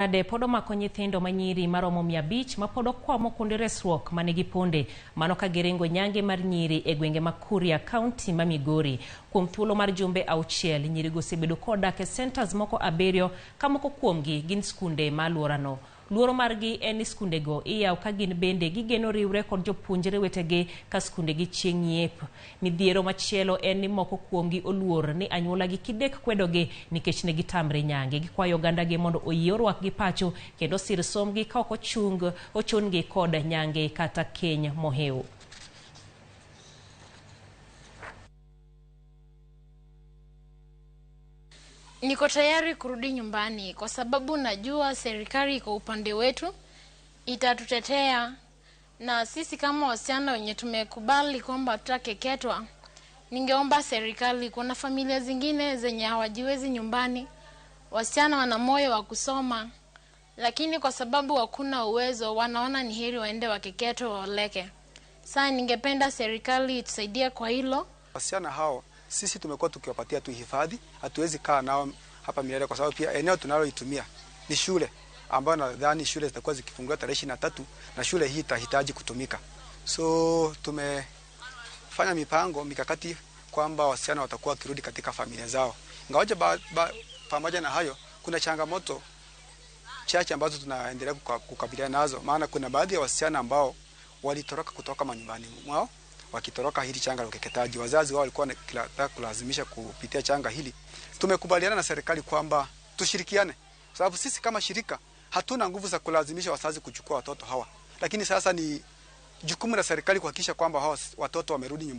Ade podo mako nyithindo manyiri maromo 500 mapodo kwamo kuonde resruok manigi ponde mano ka giringo nyange mar nyiri e gwenge ma Kuria County ma Migori. Kuom thuolo mar jumbe 6 nyiri go osebedo kodak e centers moko 7 ka moko kuomgi gin skunde ma alworano. Luoro margi en ni skunde go iyaw ka gin bende gigeno riwre kod jopuonjre wetegi ka skunde gi chieng' yep. Midhiero machielo en ni moko kuomgi oluor ni anyuola gi kidek kwedogi nikech ne gitamre nyange. Gikwayo oganda gi mondo oyie orwak gi pacho kendo sir somgi ka ok ochungi kod nyange kata keny mohew. Niko tayari kurudi nyumbani kwa sababu najua serikali iko upande wetu, itatutetea, na sisi kama wasichana wenye tumekubali kwamba tutakeketwa. Ningeomba serikali, kuna familia zingine zenye hawajiwezi nyumbani, wasichana wana moyo wa kusoma, lakini kwa sababu hakuna uwezo wanaona ni heri waende wakeketwe waoleke. Sasa ningependa serikali itusaidie kwa hilo. Wasichana hao sisi tumekuwa tukiwapatia tu hifadhi, hatuwezi kaa nao hapa Midhiero kwa sababu pia eneo tunaloitumia ni shule ambayo nadhani shule zitakuwa zikifunguliwa tarehe 23 na shule hii itahitaji kutumika. So tumefanya mikakati kwamba wasichana watakuwa kirudi katika familia zao. Ingawaje pamoja na hayo kuna changamoto chache ambazo tunaendelea kukabiliana nazo, maana kuna baadhi ya wasichana ambao walitoroka kutoka manyumbani mwao wakitoroka hili changa la ukeketaji. Wazazi wao walikuwa kulazimisha kupitia changa hili. Tumekubaliana na serikali kwamba tushirikiane, sababu sisi kama shirika hatuna nguvu za kulazimisha wazazi kuchukua watoto hawa, lakini sasa ni jukumu la serikali kuhakikisha kwamba hawa watoto wamerudi nyumbani.